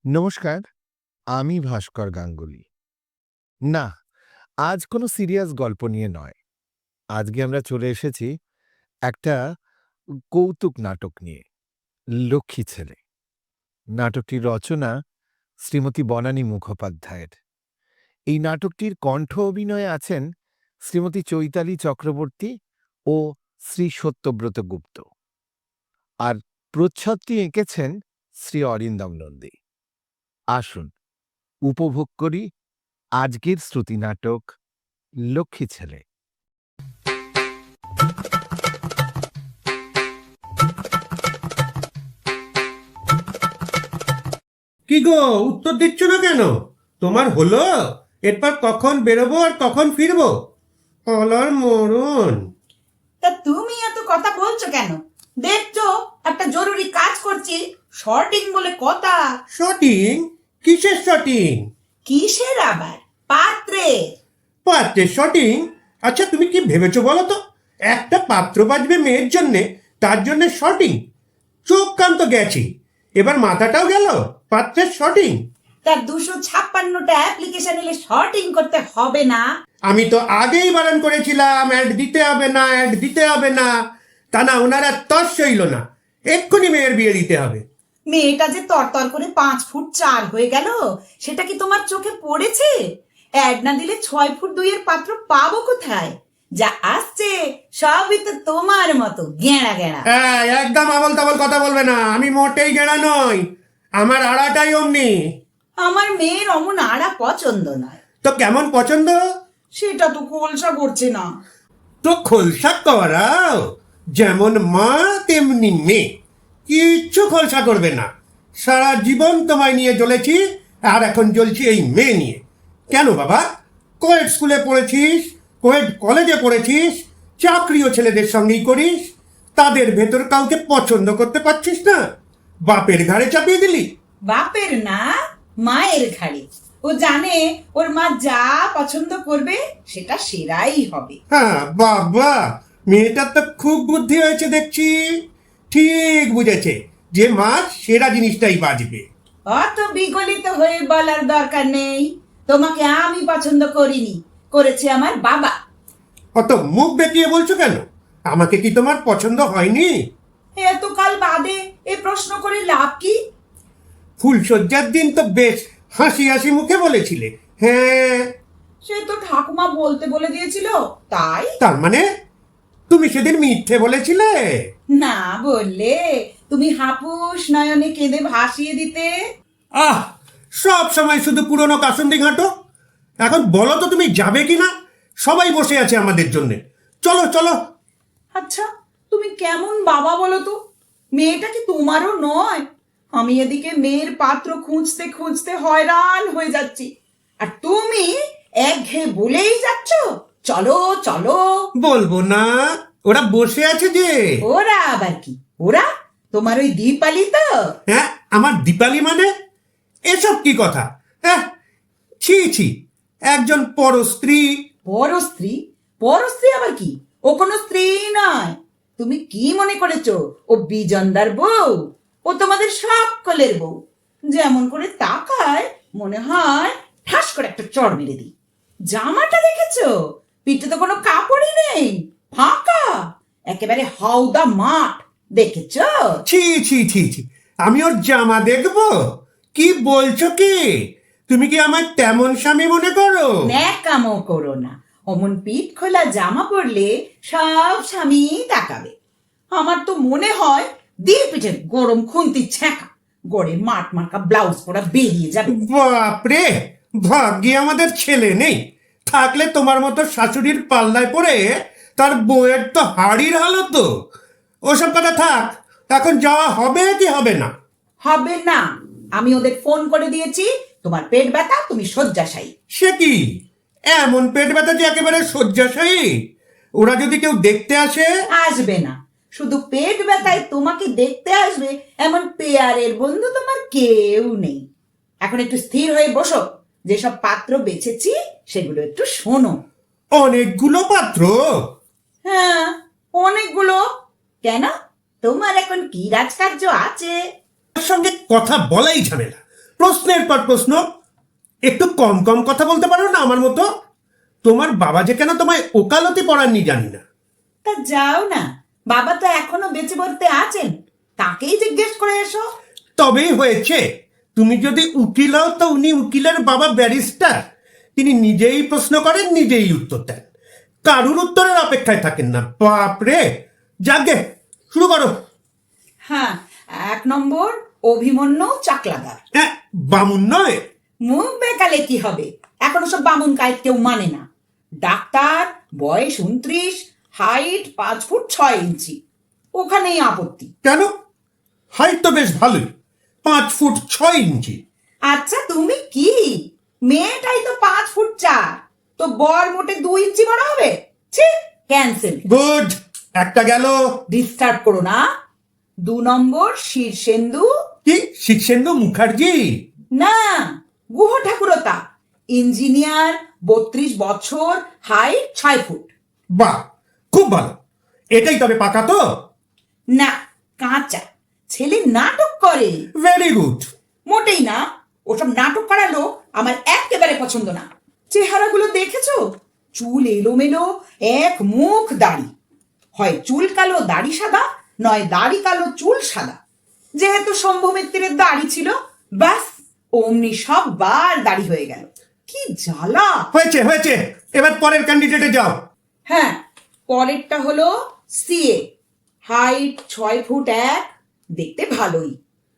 নমস্কার, আমি ভাস্কর গাঙ্গুলি। না, আজ কোনো সিরিয়াস গল্প নিয়ে নয়। আজকে আমরা চলে এসেছি একটা কৌতুক নাটক নিয়ে, 'লক্ষ্মী ছেলে'। নাটকটির রচনা শ্রীমতী বনানী মুখোপাধ্যায়ের। এই নাটকটির কণ্ঠ অভিনয়ে আছেন শ্রীমতী চৈতালি চক্রবর্তী ও শ্রী সত্যব্রত গুপ্ত। আর প্রচ্ছদটি এঁকেছেন শ্রী অরিন্দম নন্দী। আসুন উপভোগ করি আজকের শ্রুতি নাটক 'লক্ষ্মী ছেলে'। কি গো, উত্তর দিচ্ছ না কেন? তোমার হলো? এরপর কখন বেরোবো আর কখন ফিরবো? অলর মরণ। তা তুমি এত কথা বলছো কেন? দেখছো একটা জরুরি কাজ করছি, শর্টিং বলে কথা। শটিং? কিসের শটিং? কিসের আবার? পাত্রের। পাত্রের শটিং? আচ্ছা, তুমি কি ভেবেছো বলো তো? একটা পাত্র বাজবে মেয়ের জন্যে, তার জন্যে শটিং? চোখ কান তো গেছি, এবার মাথাটাও গেল। পাত্রের শটিং? তার 256টা অ্যাপ্লিকেশন এলে শর্টিং করতে হবে না? আমি তো আগেই বারণ করেছিলাম, অ্যাড দিতে হবে না, অ্যাড দিতে হবে না। তা না, ওনারা তস সইল না, এক্ষুনি মেয়ের বিয়ে দিতে হবে। মেয়েটা যে তরতর করে 5 ফুট 4 হয়ে গেল, সেটা কি তোমার চোখে পড়েছে? অ্যাড না দিলে 6 ফুট 2 পাত্র পাবো কোথায়? যা আসছে সবই তো তোমার মতো গেঁড়া গেঁড়া। হ্যাঁ, একদম আবল তাবল কথা বলবে না, আমি মোটেই গেড়া নই, আমার আড়াটাই অমনি। আমার মেয়ের অমন আড়া পছন্দ নয়। তো কেমন পছন্দ? সেটা তো খোলসা করছে না। তো খোলসা করাও, যেমন মা তেমনি মেয়ে, কিচ্ছু খোলসা করবে না। সারা জীবন তোমায় নিয়ে জ্বলেছি, আর এখন জ্বলছি এই মেয়ে নিয়ে। কেন বাবা? কোয়েড স্কুলে পড়েছিস, কোয়েড কলেজে পড়েছিস, চাকরিও ছেলেদের সঙ্গেই করিস, তাদের ভেতর কাউকে পছন্দ করতে পারছিস না, বাপের ঘাড়ে চাপিয়ে দিলি। বাপের না, মায়ের ঘাড়ে। ও জানে ওর মা যা পছন্দ করবে সেটা সেরাই হবে। হ্যাঁ বাবা, মেয়েটার তো খুব বুদ্ধি হয়েছে দেখছি, ঠিক বুঝেছে যে মা সেরা জিনিসটাই বাজবে। অত বিগলিত হয়ে বলার দরকার নেই। তোমাকে আমি পছন্দ করিনি, করেছে আমার বাবা। অত মুখ বেঁকিয়ে বলছো কেন? আমাকে কি তোমার পছন্দ হয়নি? এতকাল বাদে এ প্রশ্ন করে লাভ কি? ফুলশয্যার দিন তো বেশ হাসি হাসি মুখে বলেছিলে হ্যাঁ। সে তো ঠাকুমা বলতে বলে দিয়েছিল, তাই। তার মানে তুমি সেদিন মিথ্যে বলেছিলে? না বললে তুমি হাপুস নয়নে কেঁদে ভাসিয়ে দিতে। আহ, সব সময় শুধু পুরনো কাসুন্দি ঘাঁটো। এখন বলো তো তুমি যাবে কি না? সবাই বসে আছে আমাদের জন্য, চলো চলো। আচ্ছা, তুমি কেমন বাবা বলো তো? মেয়েটা কি তোমারও নয়? আমি এদিকে মেয়ের পাত্র খুঁজতে খুঁজতে হয়রান হয়ে যাচ্ছি, আর তুমি একঘেয়ে বলেই যাচ্ছ চলো চলো। বলবো না? ওরা বসে আছে যে। ওরা আবার কি? ওরা তোমার ওই দীপালি তো? হ্যাঁ, আমার দীপালি মানে? এসব কি কথা? হ্যাঁ, ছি ছি, একজন পরস্ত্রী। পরস্ত্রী? পরস্ত্রী আবার কি? ও কোনো স্ত্রী নয়। তুমি কি মনে করেছো ও বিজনদার বউ? ও তোমাদের সকলের বউ। যেমন করে তাকায় মনে হয় ঠাস করে একটা চড় মেরে দিই। জামাটা দেখেছো? পিঠে তো কোনো কাপড়ই নেই, ফাঁকা, একেবারে হাওদা মাঠ। দেখেছো? ছি ছি ছি ছি, আমি ওর জামা দেখবো? কি বলছো কি? তুমি কি আমার তেমন স্বামী মনে করো? ন্যাকামো করো না। অমন পিঠ খোলা জামা পরলে সব স্বামী তাকাবে। আমার তো মনে হয় দিয়ে পিঠে গরম খুন্তি ছ্যাঁকা গড়ে মাঠ মার্কা ব্লাউজ পরা বেরিয়ে যাবে। বাপরে, ভাগ্যে আমাদের ছেলে নেই, থাকলে তোমার মতো শাশুড়ির পাল্লায় পড়ে তার বউয়ের তো হাড়ির হালত। ওসব কথা থাক, এখন যাওয়া হবে কি হবে না? হবে না। আমি ওদের ফোন করে দিয়েছি, তোমার পেট ব্যথা, তুমি শয্যাশায়ী। সে কি, এমন পেট ব্যথা যে একেবারে শয্যাশায়ী? ওরা যদি কেউ দেখতে আসে? আসবে না। শুধু পেট ব্যথায় তোমাকে দেখতে আসবে এমন পেয়ারের বন্ধু তোমার কেউ নেই। এখন একটু স্থির হয়ে বসো, যেসব পাত্র বেছেছি সেগুলো একটু শোনো। অনেকগুলো পাত্র? হ্যাঁ, অনেকগুলো। কেন, তোমার এখন কি রাজকার্য আছে? তার সঙ্গে কথা বলাই ঝামেলা। প্রশ্নের পর প্রশ্ন। একটু কম কম কথা বলতে পারো না আমার মতো? তোমার বাবা যে কেন তোমায় ওকালতি পড়াননি জানি না। তা যাও না, বাবা তো এখনো বেঁচে বলতে আছেন, তাকেই জিজ্ঞেস করে এসো। তবেই হয়েছে। তুমি যদি উকিল হও তো উনি উকিলের বাবা ব্যারিস্টার। তিনি নিজেই প্রশ্ন করেন, নিজেই উত্তর দেন, কারুর উত্তরের অপেক্ষায় থাকেন না। বাপরে, যাকে শুরু করো। হ্যাঁ, 1 নম্বর অভিমন্যু চাকলাদার। হ্যাঁ, বামুন নয়। মুখ বেকালে কি হবে, এখন সব বামুন কায়েত কেউ মানে না। ডাক্তার, বয়স 29, হাইট 5 ফুট 6 ইঞ্চি। ওখানেই আপত্তি। কেন? হাইট তো বেশ ভালোই, 5 ফুট 6 ইঞ্চি। আচ্ছা তুমি কি, মেয়েটাই তো 5 ফুট 4, তো বর মোটে 2 ইঞ্চি বড় হবে? ছি, ক্যান্সেল। গুড, একটা গেল। ডিস্টার্ব করো না। 2 নম্বর শীর্ষেন্দু। কি, শীর্ষেন্দু মুখার্জি? না, গুহ ঠাকুরতা, ইঞ্জিনিয়ার, 32 বছর, হাইট 6 ফুট। বাহ, খুব ভালো। এটাই তবে পাকা তো? না, কাঁচা। ছেলে নাটক করে। Very good. মোটেই না, ওসব নাটক করা লোক আমার একেবারে পছন্দ না। চেহারাগুলো দেখেছো? চুল এলোমেলো, এক মুখ দাড়ি। হয় চুল কালো দাড়ি সাদা, নয় দাড়ি কালো চুল সাদা। যেহেতু শম্ভু মিত্রের দাড়ি ছিল, ব্যাস অমনি সব বার দাড়ি হয়ে গেল। কি জ্বালা! হয়েছে হয়েছে, এবার পরের ক্যান্ডিডেটে যাও। হ্যাঁ, পরেরটা হলো সিএ। হাইট 6 ফুট 1, দেখতে ভালোই।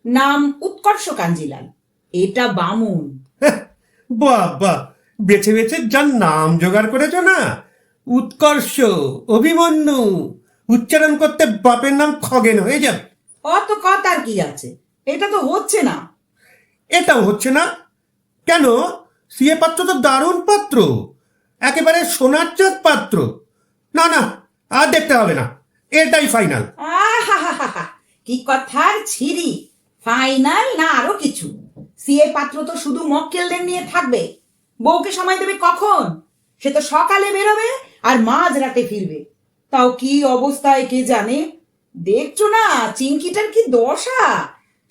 নাম উৎকর্ষ কাঞ্জিলাল। এটা বামুন। বাহ বাহ, বেছে বেছে যার নাম জোগাড় করেছো না, উৎকর্ষ, অভিমন্যু, উচ্চারণ করতে বাপের নাম খগেন হয়ে যাবে। অত কথার কি আছে, এটা তো হচ্ছে না। এটাও হচ্ছে না কেন? সিএ পাত্র তো দারুণ পাত্র, একেবারে সোনার চাঁদ পাত্র। না না, আর দেখতে হবে না, এটাই ফাইনাল। আহা, কি কথার ছিরি! ফাইনাল না আরো কিছু? সিএ পাত্র তো শুধু মক্কেলদের নিয়ে থাকবে। বউকে সময় দেবে কখন? সে তো সকালে বেরোবে আর মাঝরাতে ফিরবে। তাও কি অবস্থায় কে জানে। দেখছো না চিংকিটার কি দশা,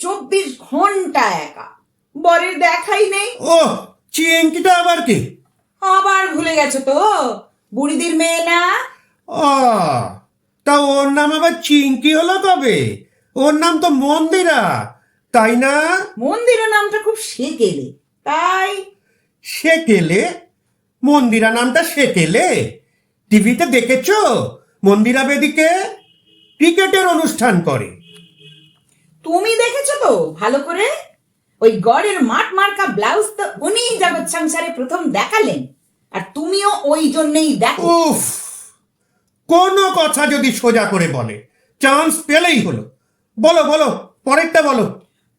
24 ঘন্টা একা, বরের দেখাই নেই। ও, চিংকিটা আবার কি? আবার ভুলে গেছো তো, বুড়িদের মেয়ে না? ও, তা ওর নাম আবার চিংকি হলো কবে? ওর নাম তো মন্দিরা, তাই না? মন্দিরের নামটা খুব সেকেলে, তাই। সেকেলে? মন্দিরা নামটা সেকেলে? টিভিতে দেখেছো মন্দিরা বেদিকে? ক্রিকেটের অনুষ্ঠান করে। তুমি দেখেছো তো ভালো করে? ওই গড়ের মাঠ মার্কা ব্লাউজ তো উনিই জগৎ সংসারে প্রথম দেখালেন, আর তুমিও ওই জন্যই দেখো। উফ, কোনো কথা যদি সোজা করে বলে, চান্স পেলেই হলো। বলো বলো, পরেরটা বলো।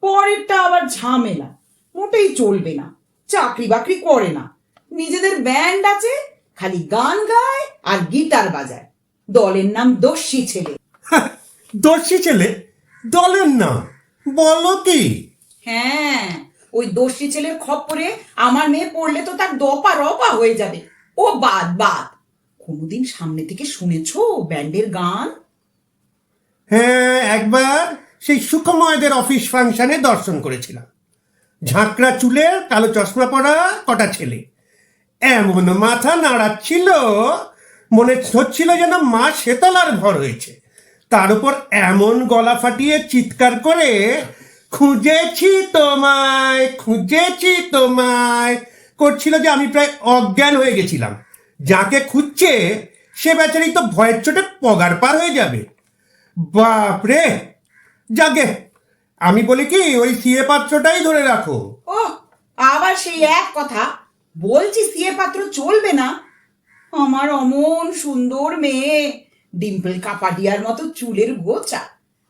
পরেরটা আবার ঝামেলা, মোটেই চলবে না। চাকরি বাকরি করে না, নিজেদের ব্যান্ড আছে, খালি গান গায় আর গিটার বাজায়। দলের নাম দস্যি ছেলে। দর্শী ছেলে? দলের নাম? বলো কি? হ্যাঁ, ওই দস্যি ছেলের খপ্পরে আমার মেয়ে পড়লে তো তার দপা রপা হয়ে যাবে। ও বাদ বাদ, কোনোদিন সামনে থেকে শুনেছো ব্যান্ডের গান? হ্যাঁ, একবার সেই সুখময়দের অফিস ফাংশনে দর্শন করেছিলাম। ঝাঁকড়া চুলের, কালো চশমা পরা কটা ছেলে এমন মাথা নাড়াচ্ছিল, মনে হচ্ছিল যেন মা শেতলার ভর হয়েছে। তার উপর এমন গলা ফাটিয়ে চিৎকার করে, খুঁজেছি তোমায়, খুঁজেছি তোমায় করছিল যে আমি প্রায় অজ্ঞান হয়ে গেছিলাম। যাকে খুঁজছে সে বেচারি তো ভয়ের চোটে পগার পার হয়ে যাবে। বাপরে, যাকে আমি বলি কি, ওই সিএ পাত্রটাই ধরে রাখো। ও, আবার সেই এক কথা, বলছি সিএ পাত্র চলবে না। আমার অমন সুন্দর মেয়ে, ডিম্পল কাপাডিয়ার মতো চুলের গোছা,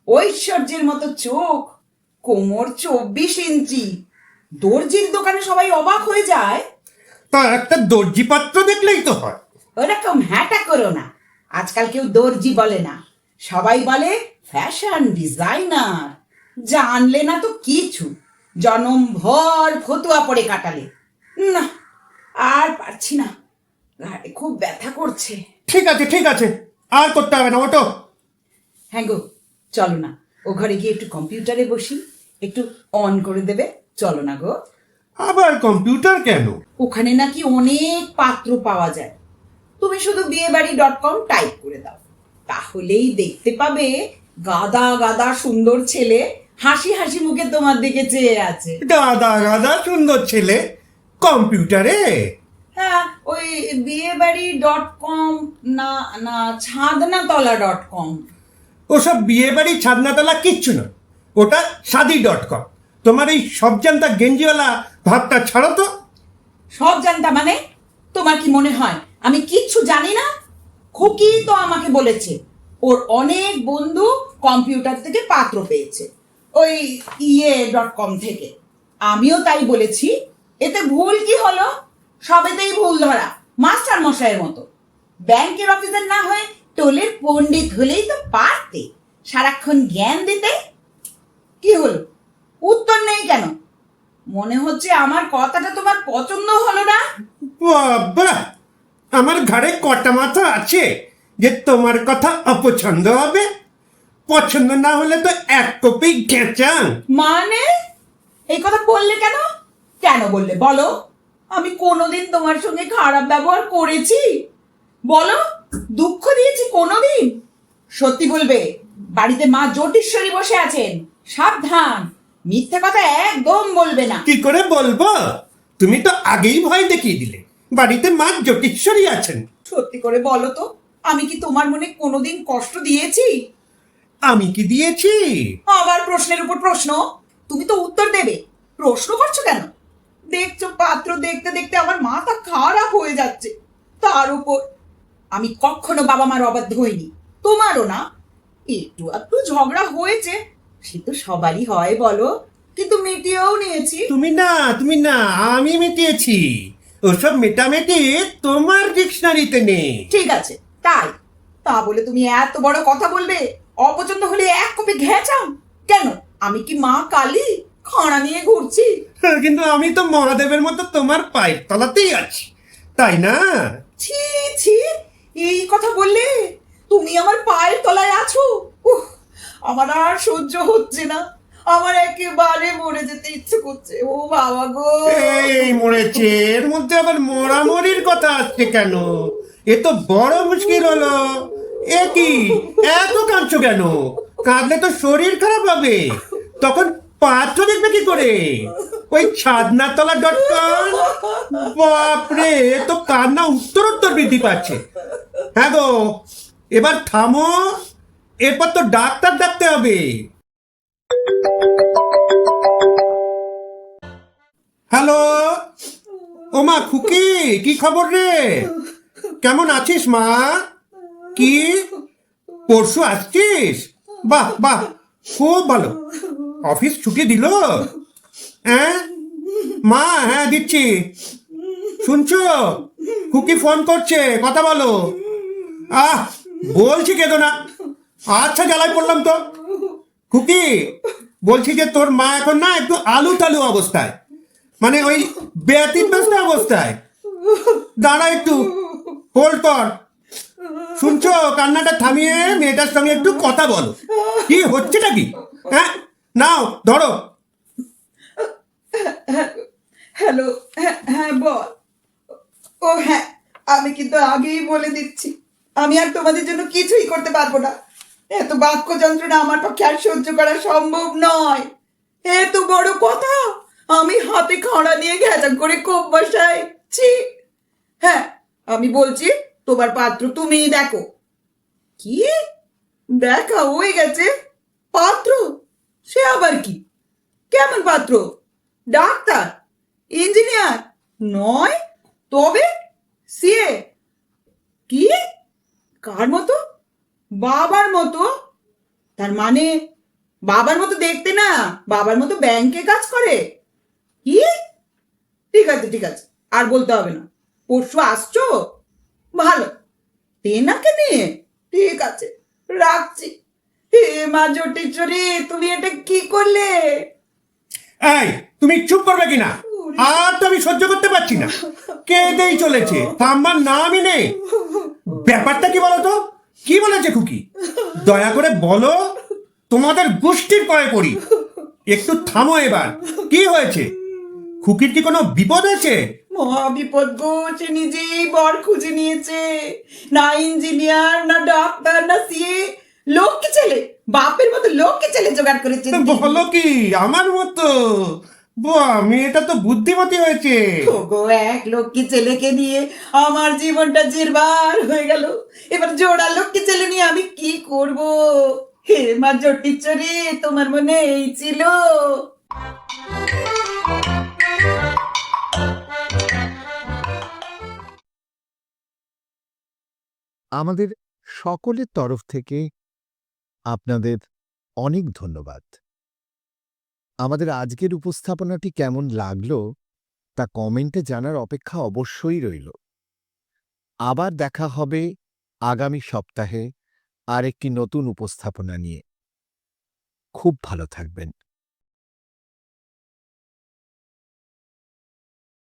ঐশ্বর্যের মতো চোখ, কোমর 24 ইঞ্চি। দর্জির দোকানে সবাই অবাক হয়ে যায়। তা একটা দর্জি পাত্র দেখলেই তো হয়। ওরকম হ্যাটা করো না, আজকাল কেউ দর্জি বলে না, সবাই বলে ফ্যাশন ডিজাইনার। জানলে না তো কিছু, জনম ভর ফতুয়া পড়ে কাটালে। না, আর পারছি না, ঘাড়ে খুব ব্যথা করছে। ঠিক আছে ঠিক আছে, আর করতে হবে না, ওটো। হ্যাঁ গো, চলো না ও ঘরে গিয়ে একটু কম্পিউটারে বসি, একটু অন করে দেবে। চলো না গো। আবার কম্পিউটার কেন? ওখানে নাকি অনেক পাত্র পাওয়া যায়। তুমি শুধু বিয়েবাড়ি.com টাইপ করে দাও, তাহলেই দেখতে পাবে গাদা গাদা সুন্দর ছেলে হাসি হাসি মুখে তোমার দিকে চেয়ে আছে। গাদা গাদা সুন্দর ছেলে কম্পিউটারে? হ্যাঁ, ওই বিয়েবাড়ি.com না, না ছাদনাতলা.com। ওসব বিয়ে বাড়ি ছাদনাতলা কিচ্ছু না, ওটা শাদি.com। তোমার এই সব জানতা গেঞ্জিওয়ালা ভাবটা ছাড়ো তো। সব জানতা মানে? তোমার কি মনে হয় আমি কিচ্ছু জানি না? খুকি তো আমাকে বলেছে ওর অনেক বন্ধু কম্পিউটার থেকে পাত্র পেয়েছে, ওই ইয়ে.com থেকে। আমিও তাই বলেছি, এতে ভুল কি হলো? সবেতেই ভুল ধরা, মাস্টার মশাইয়ের মতো। ব্যাংকের অফিসার না হয়ে টোলের পণ্ডিত হলেই তো পারতে, সারাক্ষণ জ্ঞান দিতে। কি হলো, উত্তর নেই কেন? মনে হচ্ছে আমার কথাটা তোমার পছন্দ হলো না। বাবা, আমার ঘাড়ে কটা মাথা আছে যে তোমার কথা অপছন্দ হবে? পছন্দ না হলে তো এক কপি ঘেঁচাং। মানে এই কথা বললে কেন? কেন বললে বলো? আমি কোনোদিন তোমার সঙ্গে খারাপ ব্যবহার করেছি? বলো, দুঃখ দিয়েছি কোনোদিন? সত্যি বলবে, বাড়িতে মা জ্যোতিষ্বরী বসে আছেন, সাবধান, মিথ্যে কথা একদম বলবে না। কি করে বলবো? তুমি তো আগেই ভয় দেখিয়ে দিলে বাড়িতে মা জ্যোতিষ্বরী আছেন। সত্যি করে বলো তো, আমি কি তোমার মনে কোনোদিন কষ্ট দিয়েছি? আমি কি দিয়েছি? আবার প্রশ্নের উপর প্রশ্ন। তুমি তো উত্তর দেবে, প্রশ্ন করছো কেন? দেখছো, পাত্র দেখতে দেখতে আমার মাথা খারাপ হয়ে যাচ্ছে। তার উপর আমি কখনো বাবা মার অবাধ্য হইনি, তোমারও না। একটু একটু ঝগড়া হয়েছে, সে তো সবারই হয় বলো, কিন্তু মিটিয়েও নিয়েছি। তুমি না, আমি মিটিয়েছি। ওসব মেটামেটি তোমার ডিকশনারিতে নেই। ঠিক আছে, তাই তা বলে তুমি এত বড় কথা বলবে? অপছন্দ হলে এক কপি ঘেঁচাও কেন? আমি কি মা কালী খাঁড়া নিয়ে ঘুরছি? কিন্তু আমি তো মহাদেবের মতো তোমার পায়ের তলাতেই আছি, তাই না? ছি ছি, এই কথা বললে? তুমি আমার পায়ের তলায় আছো? উহ, আমার আর সহ্য হচ্ছে না, আমার একেবারে মরে যেতে ইচ্ছে করছে। ও বাবা গো! এই মরেছে, এর মধ্যে আবার মরামরির কথা আসছে কেন? এ তো বড় মুশকিল হলো। এ কি, এত কাঁদছো কেন? কাঁদলে তো শরীর খারাপ হবে, তখন পাত্র দেখবে কি করে? ওই ছাদনাতলা.com। বাপরে, এ তো কান্না উত্তরোত্তর বৃদ্ধি পাচ্ছে। হ্যাঁ গো, এবার থামো, এরপর তো ডাক্তার ডাকতে হবে। হ্যালো, ও মা খুকি, কি খবর রে? কেমন আছিস মা? কি, পরশু আসছিস? বাহ বাহ, খুব ভালো। অফিস ছুটি দিল? হ্যাঁ মা, হ্যাঁ দিচ্ছি। শুনছো, খুকি ফোন করছে, কথা বলো। বলছি কেঁদো না। আচ্ছা, জ্বালায় পড়লাম তো। খুকি, বলছি যে তোর মা এখন না একটু আলু টালু অবস্থায়, মানে ওই ব্যতিব্যস্ত অবস্থায়। দাঁড়া একটু, হোল্ড কর। শুনছো, কান্নাটা থামিয়ে মেয়েটার সঙ্গে একটু কথা বলো। কি হচ্ছেটা কি? হ্যাঁ, নাও ধরো। হ্যালো, হ্যাঁ বল। ও হ্যাঁ, আমি কিন্তু আগেই বলে দিচ্ছি, আমি আর তোমাদের জন্য কিছুই করতে পারবো না। এত বাক্য যন্ত্রণা আমার পক্ষে আর সহ্য করা সম্ভব নয়। এত বড় কথা আমি হাতে খাড়া নিয়ে ঘেঁচা করে কোপ বসাই? ছি! হ্যাঁ, আমি বলছি, তোমার পাত্র তুমিই দেখো। কি দেখা হয়ে গেছে? পাত্র? সে আবার কি? কেমন পাত্র? ডাক্তার? ইঞ্জিনিয়ার? নয় তবে সিএ? কি? কার মতো? বাবার মতো? তার মানে বাবার মতো দেখতে না, বাবার মতো ব্যাংকে কাজ করে? কি? ঠিক আছে ঠিক আছে, আর বলতে হবে না। পরশু আসছো? ভালো, তেনাকে নিয়ে? ঠিক আছে, রাখছি। হে মা জ্যোতিষ্বরী, তুমি এটা কি করলে? এই, তুমি চুপ করবে কিনা? আর তো আমি সহ্য করতে পারছি না, কেঁদেই চলেছে, থামবার নামই নেই। ব্যাপারটা কি বলো তো? কি বলেছে খুকি? দয়া করে বলো, তোমাদের গোষ্ঠীর পায়ে পড়ি। একটু থামো এবার। কি হয়েছে? খুকির কি কোনো বিপদ আছে? মহাবিপদ গো, সে নিজেই বর খুঁজে নিয়েছে। না ইঞ্জিনিয়ার, না ডাক্তার, না সিএ, লক্ষ্মী ছেলে, বাপের মতো লক্ষ্মী ছেলে জোগাড় করেছে। বলো কি, আমার মতো? বাহ, মেয়েটা তো বুদ্ধিমতী হয়েছে। গো, এক লক্ষ্মী ছেলেকে নিয়ে আমার জীবনটা জেরবার হয়ে গেল। এবার জোড়া লক্ষ্মী ছেলে নিয়ে আমি কি করব? হে মা জটিচ্ছরে, তোমার মনে এই ছিল? আমাদের সকলের তরফ থেকে আপনাদের অনেক ধন্যবাদ। আমাদের আজকের উপস্থাপনাটি কেমন লাগলো তা কমেন্টে জানার অপেক্ষা অবশ্যই রইল। আবার দেখা হবে আগামী সপ্তাহে আরেকটি নতুন উপস্থাপনা নিয়ে। খুব ভালো থাকবেন।